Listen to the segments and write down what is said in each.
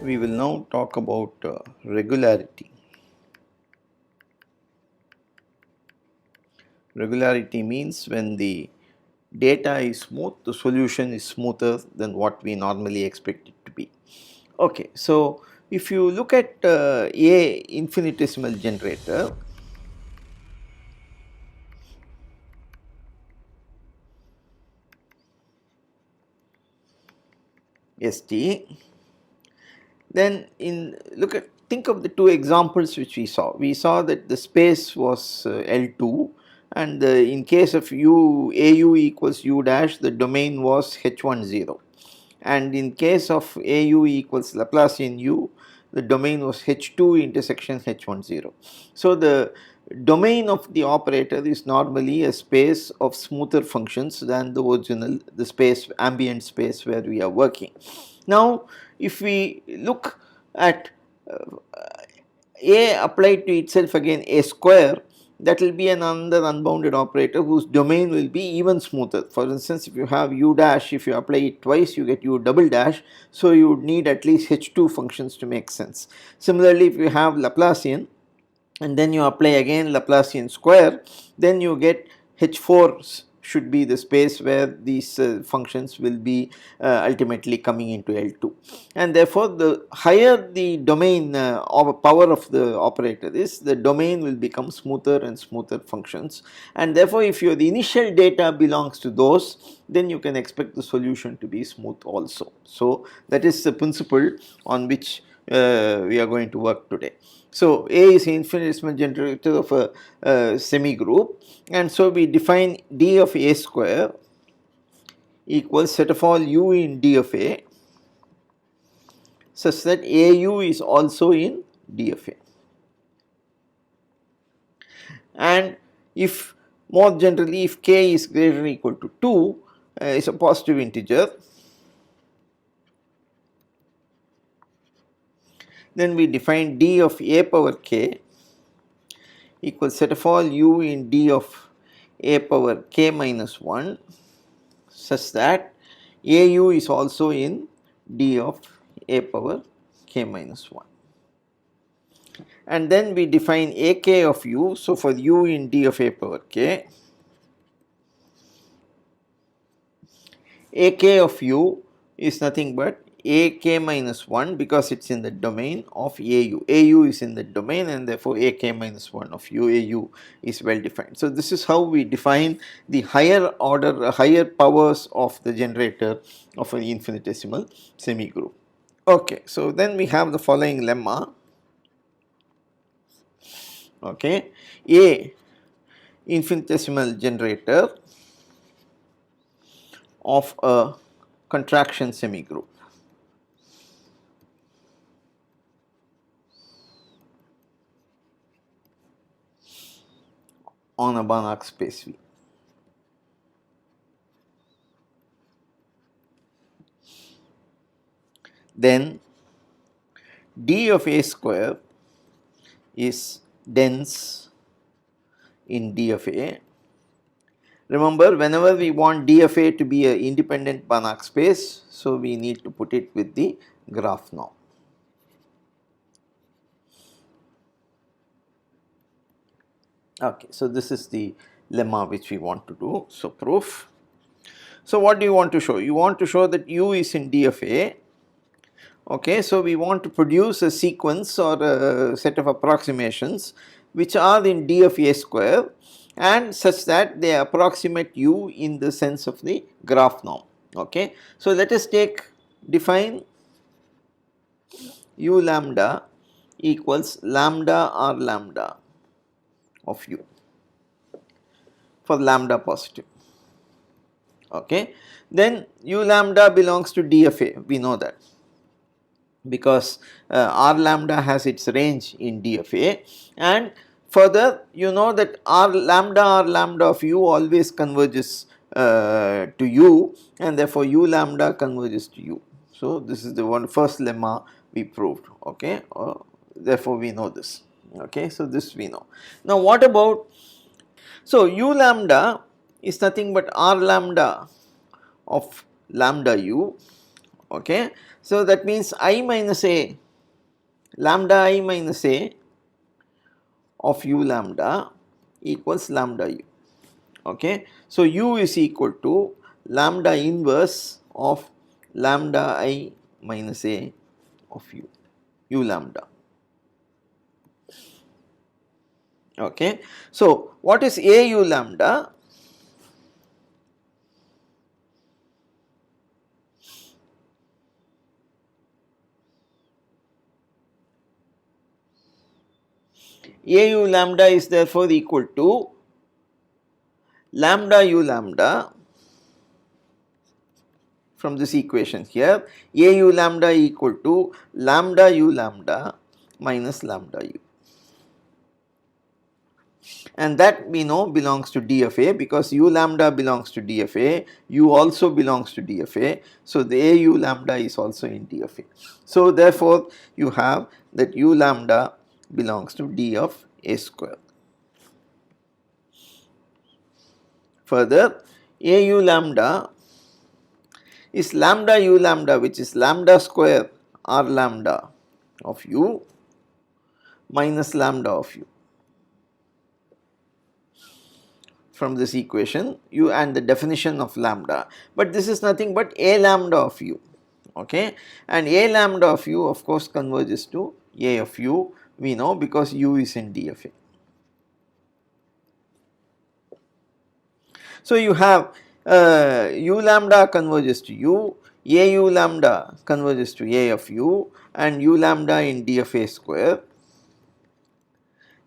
we will now talk about regularity. Regularity means when the data is smooth, the solution is smoother than what we normally expect it to be. Okay, so if you look at a infinitesimal generator, ST, then think of the two examples which we saw. We saw that the space was L2, and in case of AU equals U dash, the domain was H10, and in case of AU equals Laplacian U, the domain was H2 intersection H10. So the domain of the operator is normally a space of smoother functions than the original, the space, ambient space where we are working. Now if we look at A applied to itself again A square, that will be another unbounded operator whose domain will be even smoother. For instance, if you have U dash, if you apply it twice you get U double dash, so you would need at least H2 functions to make sense. Similarly, if you have Laplacian and then you apply again Laplacian square, then you get H4 should be the space where these functions will be ultimately coming into L2, and therefore the higher the domain of power of the operator is, the domain will become smoother and smoother functions, and therefore if the initial data belongs to those, then you can expect the solution to be smooth also. So that is the principle on which we are going to work today. So A is an infinitesimal generator of a semi group, and so we define D of A square equals set of all U in D of A such that AU is also in D of A. And if more generally, if K is greater than or equal to 2, is a positive integer, then we define D of A power K equals set of all U in D of A power K minus 1 such that AU is also in D of A power K minus 1. And then we define AK of U. So for U in D of A power K, AK of U is nothing but AK minus 1, because it is in the domain of AU. AU is in the domain, and therefore AK minus 1 of U, AU is well defined. So this is how we define the higher order, higher powers of the generator of an infinitesimal semi group. Okay, so then we have the following lemma. Okay, A infinitesimal generator of a contraction semi group. On a Banach space V. Then D of A square is dense in D of A. Remember, whenever we want D of A to be an independent Banach space, so we need to put it with the graph norm. Okay, so this is the lemma which we want to do. So proof. So what do you want to show? You want to show that U is in D of A. Okay, so we want to produce a sequence or a set of approximations which are in D of A square, and such that they approximate U in the sense of the graph norm. Okay, so let us define U lambda equals lambda R lambda of U for lambda positive. Okay, then U lambda belongs to D of A, we know that, because R lambda has its range in D of A, and further you know that R lambda of U always converges to U, and therefore U lambda converges to U. So this is the first lemma we proved. Okay, therefore we know this. Okay, so this we know. Now what about, so U lambda is nothing but R lambda of lambda U. Okay. So, that means I minus a, lambda I minus a of u lambda equals lambda u. Okay. So, u is equal to lambda inverse of lambda I minus a of u lambda. Okay. So, what is a u lambda? A u lambda is therefore equal to lambda u lambda from this equation here, a u lambda equal to lambda u lambda minus lambda u, and that we know belongs to D of A, because u lambda belongs to D of A, u also belongs to D of A. So, the a u lambda is also in D of A. So, therefore, you have that u lambda belongs to D of A square. Further, a u lambda is lambda u lambda, which is lambda square r lambda of u minus lambda of u. From this equation, u and the definition of lambda, but this is nothing but a lambda of u, okay, and a lambda of u of course converges to a of u, we know, because u is in D of A. So, you have u lambda converges to u, a u lambda converges to a of u, and u lambda in D of A square,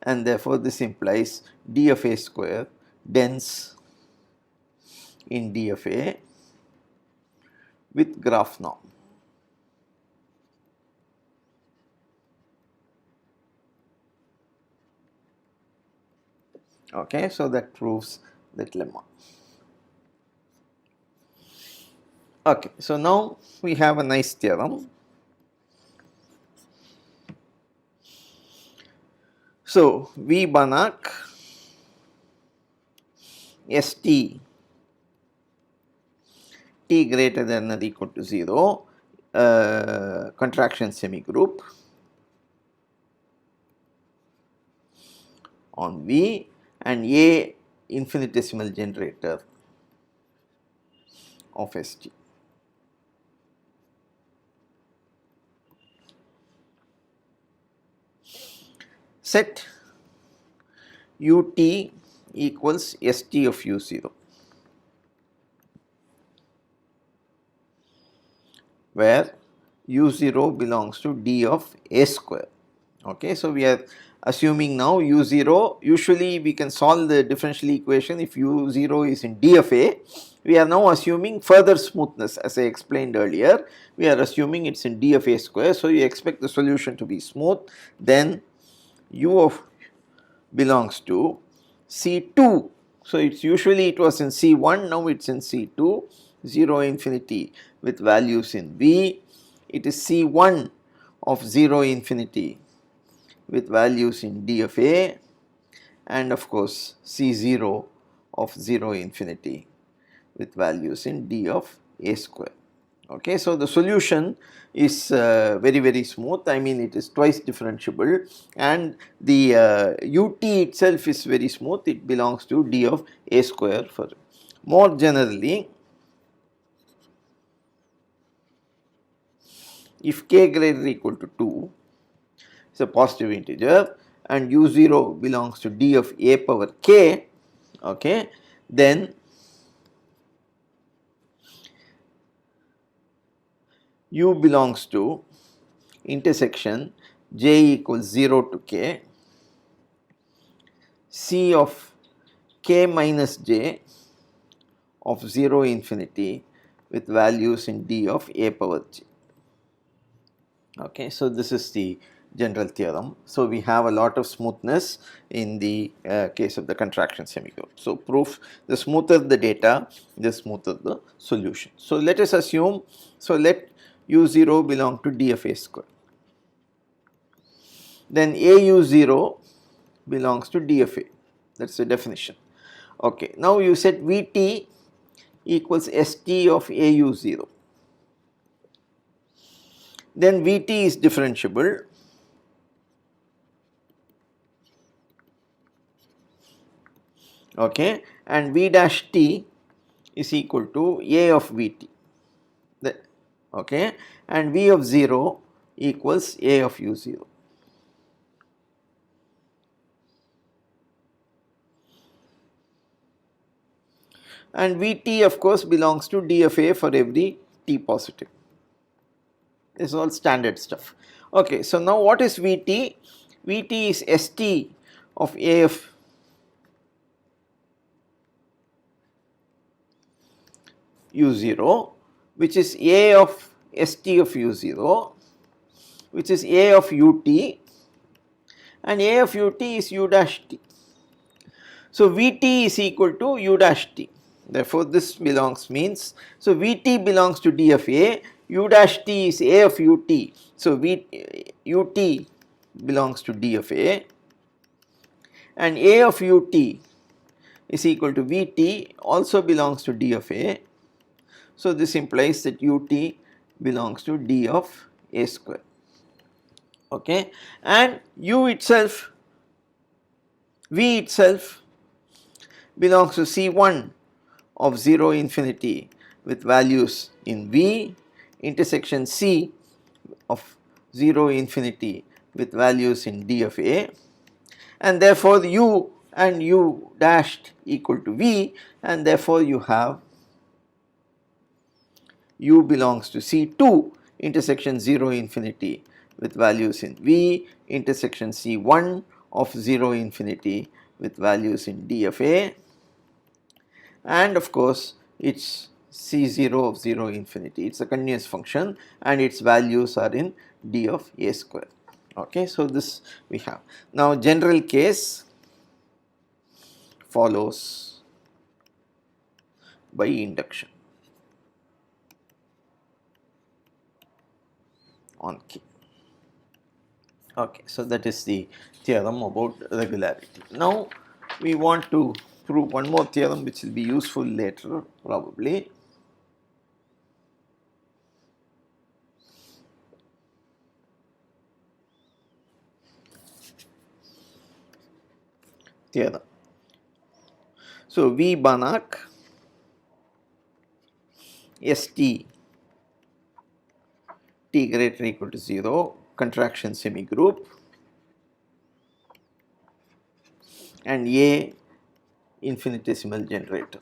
and therefore, this implies D of A square dense in D of A with graph norm. Okay, so that proves that lemma. Okay, so now we have a nice theorem. So, V Banach ST t greater than or equal to 0 contraction semigroup on V and A infinitesimal generator of ST. Set ut equals st of u0, where u0 belongs to D of A square. Okay, so we are assuming now u0, usually we can solve the differential equation if u0 is in D of A. We are now assuming further smoothness, as I explained earlier. We are assuming it is in D of A square, so you expect the solution to be smooth. Then u of belongs to C2. So, it's usually it was in C1, now it is in C2, 0 infinity with values in V. It is C1 of 0 infinity with values in D of A, and of course, C0 of 0 infinity with values in D of A square. Okay, so the solution is very smooth. I mean, it is twice differentiable, and the ut itself is very smooth. It belongs to D of A square. For more generally, if k greater or equal to 2 is a positive integer and u0 belongs to D of A power k, okay, then u belongs to intersection j equals 0 to k, c of k minus j of 0 infinity with values in D of A power j. Okay, so this is the general theorem. So, we have a lot of smoothness in the case of the contraction semigroup. So, proof: the smoother the data, the smoother the solution. So, let us assume, so let u0 belong to D of A square. Then au0 belongs to D of A, that is the definition. Okay, now you set Vt equals St of au0. then Vt is differentiable, okay, and V dash t is equal to A of Vt, okay, and V of 0 equals A of u0. And Vt of course belongs to d of A for every t positive. This is all standard stuff. Okay, so now what is Vt? Vt is St of A of u0, which is A of St of u0, which is A of ut, and A of ut is u dash t. So Vt is equal to u dash t. Therefore, this means, so Vt belongs to d of A, u dash t is A of ut. So ut belongs to d of A, and A of ut is equal to Vt also belongs to d of A. So this implies that ut belongs to d of A square, okay, and u itself, V itself belongs to C1 of 0 infinity with values in V intersection C of 0 infinity with values in d of A, and therefore the u and u dashed equal to V, and therefore you have u belongs to C2 intersection 0 infinity with values in V intersection C1 of 0 infinity with values in d of A, and of course it's C0 of 0 infinity. It's a continuous function and its values are in d of A square. Okay, so this we have. Now general case follows by induction on K. Okay, so that is the theorem about regularity. Now we want to prove one more theorem which will be useful later probably. Theorem. So V Banach St t greater or equal to 0 contraction semigroup and A infinitesimal generator.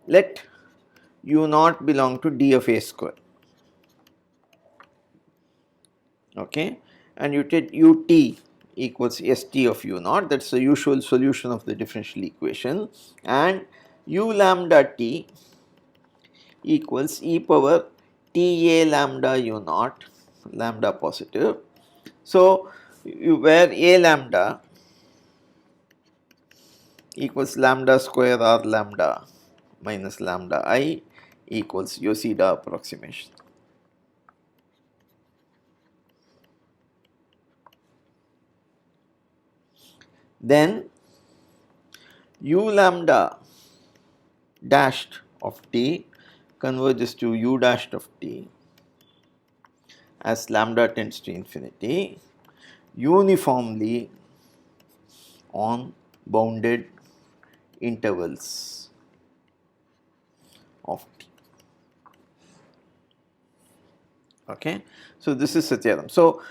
Let u naught belong to d of A square, okay, and you take ut equals st of u naught, that is the usual solution of the differential equation, and u lambda t equals e power t a lambda u naught, lambda positive. So where a lambda equals lambda square r lambda minus lambda I equals Yoshida approximation. Then u lambda dashed of t converges to u dashed of t as lambda tends to infinity uniformly on bounded intervals of t. Okay, so this is a theorem. So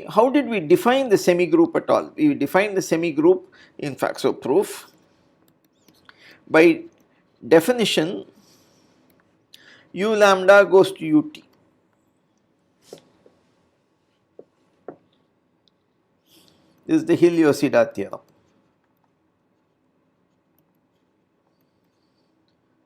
how did we define the semigroup at all? We defined the semigroup in fact. So proof, by definition u lambda goes to ut. This is the Hill-Yoshida theorem.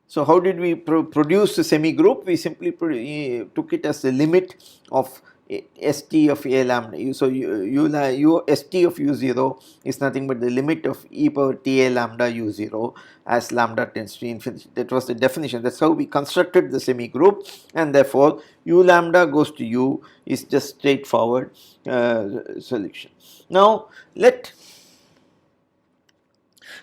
So how did we produce the semigroup? We simply took it as the limit of st of a lambda. So st of u0 is nothing but the limit of e power t a lambda u0 as lambda tends to infinity. That was the definition. That's how we constructed the semigroup, and therefore u lambda goes to u is just straightforward solution. Now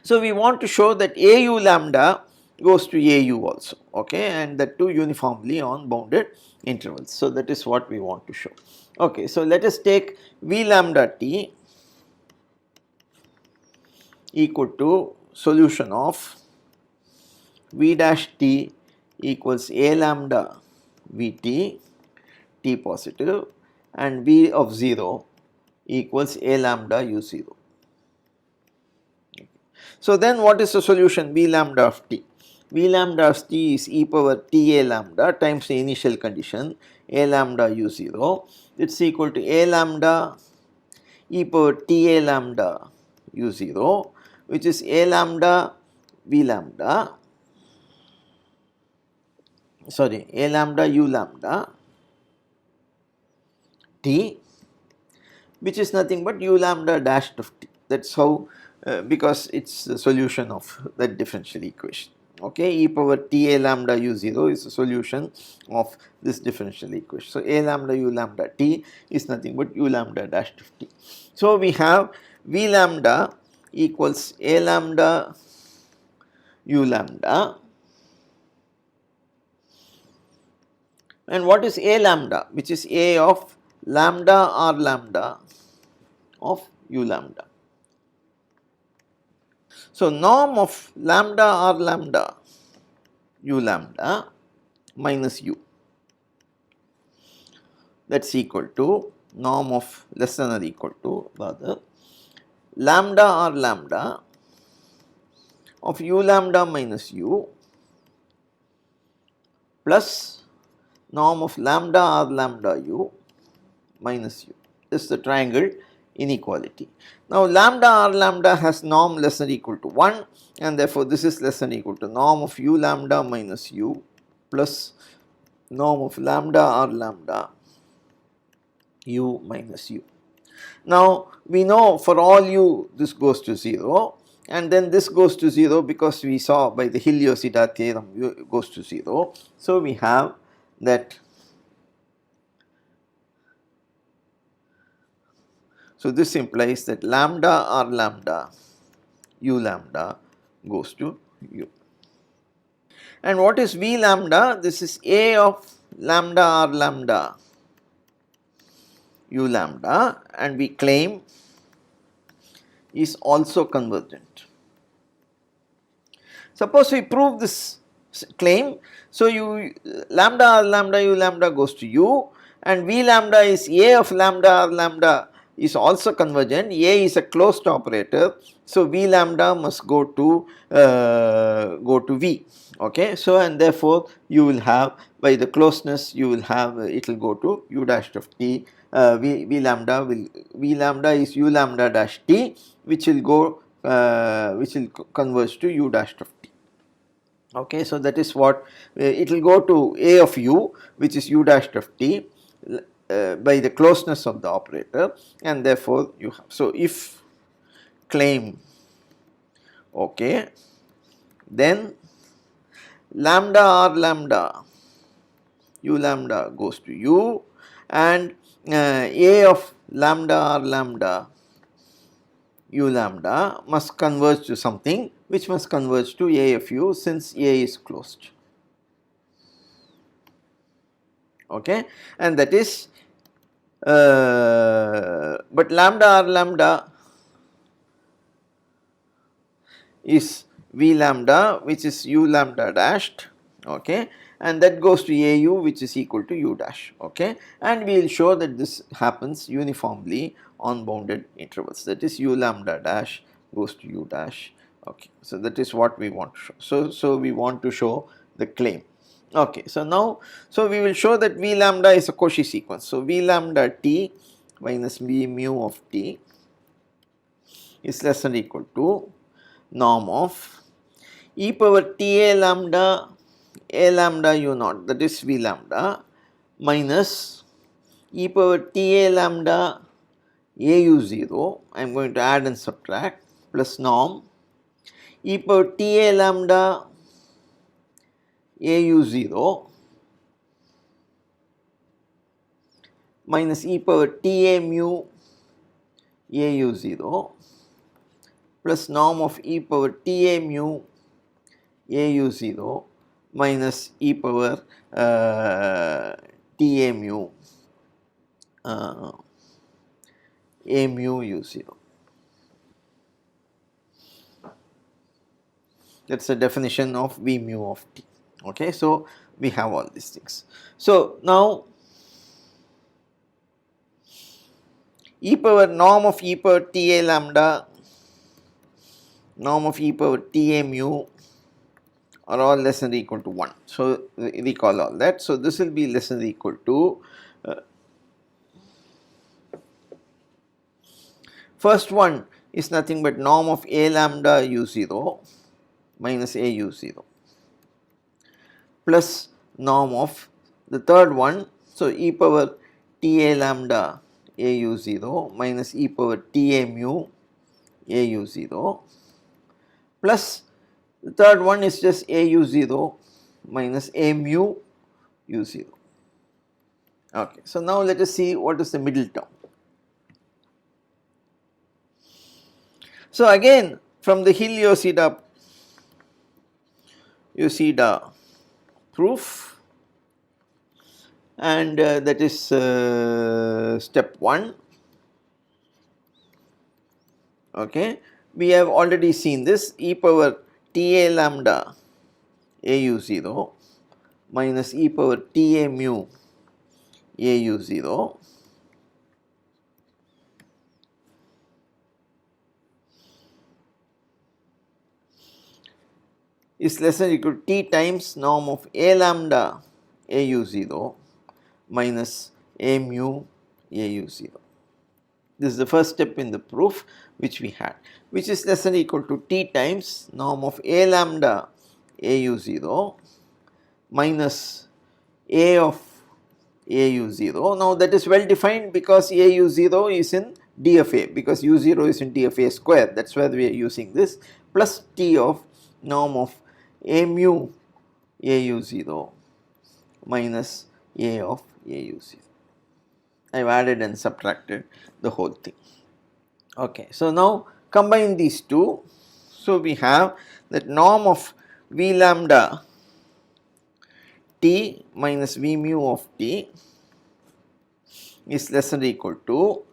so we want to show that a u lambda goes to AU also, okay, and that too uniformly on bounded intervals. So that is what we want to show. Okay, so let us take V lambda t equal to solution of V dash t equals A lambda Vt t positive and V of 0 equals A lambda U0. So then what is the solution V lambda of t? V lambda of t is e power t A lambda times the initial condition A lambda U0. It is equal to A lambda e power t A lambda U0, which is A lambda V lambda, sorry, A lambda U lambda t, which is nothing but U lambda dashed of t. That is how, because it is the solution of that differential equation. Okay, e power t A lambda U0 is the solution of this differential equation. So, A lambda U lambda t is nothing but U lambda dashed of t. So, we have V lambda equals A lambda U lambda, and what is A lambda, which is A of lambda R lambda of U lambda. So, norm of lambda R lambda U lambda minus U, that is equal to norm of less than or equal to rather lambda R lambda of U lambda minus U plus norm of lambda R lambda U minus U. This is the triangle inequality. Now, lambda R lambda has norm less than or equal to 1, and therefore, this is less than or equal to norm of U lambda minus U plus norm of lambda R lambda U minus U. Now, we know for all U this goes to 0, and then this goes to 0 because we saw by the Hill-Yosida theorem U goes to 0. So, we have that. So, this implies that lambda R lambda U lambda goes to U. And what is V lambda? This is A of lambda R lambda U lambda, and we claim is also convergent. Suppose we prove this claim, so lambda R lambda U lambda goes to U, and V lambda is A of lambda R lambda is also convergent. A is a closed operator, so V lambda must go to V. Okay, so and therefore you will have, by the closeness, you will have it will go to U dash of t. V lambda is U lambda dash t, which will go which will converge to U dash of t. Okay, so that is what it will go to A of U, which is U dash of t by the closeness of the operator, and therefore you have. So, if claim okay, then lambda R lambda U lambda goes to U, and A of lambda R lambda U lambda must converge to something which must converge to A of U, since A is closed. Okay, and that is but lambda R lambda is V lambda, which is U lambda dashed, okay, and that goes to AU, which is equal to U dash, okay, and we will show that this happens uniformly on bounded intervals, that is U lambda dash goes to U dash, okay. So that is what we want to show. So we want to show the claim. Okay, so now, so we will show that V lambda is a Cauchy sequence. So V lambda t minus V mu of t is less than or equal to norm of e power t A lambda u naught, that is V lambda, minus e power t A lambda A u 0, I am going to add and subtract, plus norm e power t A lambda A u 0 minus e power t A mu A u 0 plus norm of e power t A mu AU0 minus e power Ta mu A mu U0. That is the definition of V mu of t. Okay, so we have all these things. So now e power norm of e power Ta lambda, norm of e power Ta mu are all less than or equal to 1. So recall all that. So this will be less than or equal to first one is nothing but norm of A lambda U0 minus A U0 plus norm of the third one. So e power Ta lambda A U0 minus e power Ta mu A U0 plus the third one is just A U0 minus A mu U0. Okay, so now let us see what is the middle term. So again from the Hill-Yosida proof, and that is step 1. Okay, we have already seen this e power Ta lambda AU0 minus e power Ta mu AU0 is less than or equal to t times norm of A lambda AU0 minus A mu AU0. This is the first step in the proof which we had, which is less than or equal to t times norm of A lambda AU0 minus A of AU0. Now that is well defined because AU0 is in DFA, because U0 is in DFA square, that is where we are using this, plus T of norm of A mu AU0 minus A of AU0. I have added and subtracted the whole thing. Okay, so now combine these two. So we have that norm of V lambda T minus V mu of T is less than or equal to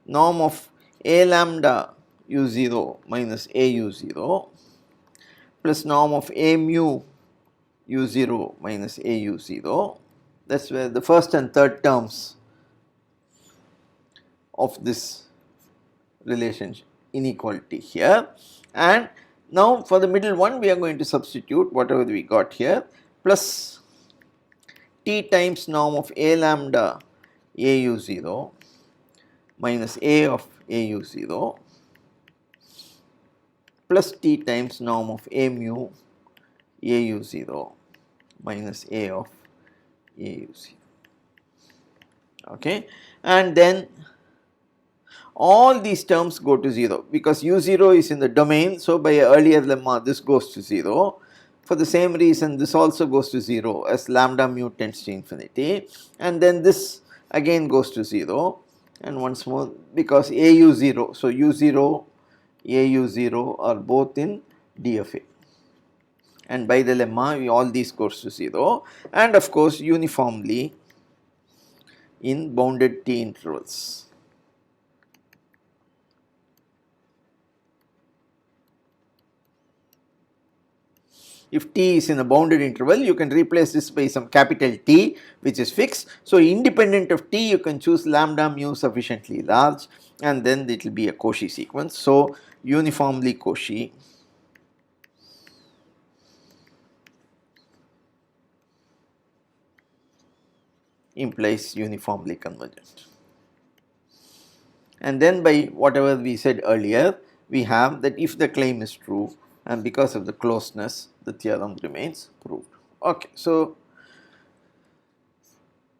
norm of A lambda U0 minus A U0 plus norm of A mu U0 minus A U0. That is where the first and third terms of this relationship inequality here. And now for the middle one we are going to substitute whatever we got here plus T times norm of A lambda AU0 minus A of AU0 plus T times norm of A mu AU0 minus A of AU0. Okay, and then all these terms go to 0 because U0 is in the domain. So by earlier lemma this goes to 0. For the same reason this also goes to 0 as lambda mu tends to infinity, and then this again goes to 0, and once more because AU0, so U0 AU0 are both in DFA, and by the lemma all these goes to 0, and of course uniformly in bounded T intervals. If T is in a bounded interval, you can replace this by some capital T which is fixed. So independent of T you can choose lambda mu sufficiently large, and then it will be a Cauchy sequence. So uniformly Cauchy implies uniformly convergent. And then by whatever we said earlier, we have that if the claim is true and because of the closeness the theorem remains proved. Okay, so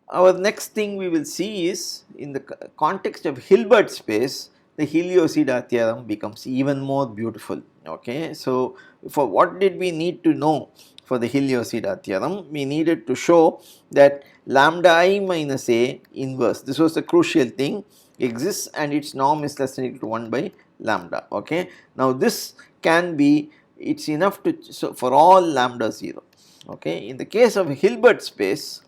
our next thing we will see is in the context of Hilbert space, the Helios-Ida theorem becomes even more beautiful. Okay, so for what did we need to know for the Helios-Ida theorem? We needed to show that lambda I minus a inverse, this was the crucial thing, exists and its norm is less than or equal to 1 by lambda. Okay, now this can be, it's enough to, so for all lambda 0. Okay, in the case of a Hilbert space,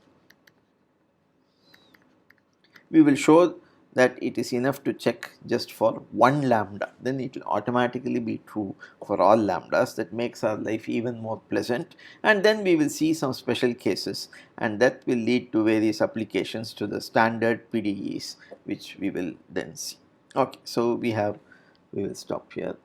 we will show that it is enough to check just for one lambda, then it will automatically be true for all lambdas. That makes our life even more pleasant, and then we will see some special cases, and that will lead to various applications to the standard PDEs, which we will then see. Okay, so we will stop here.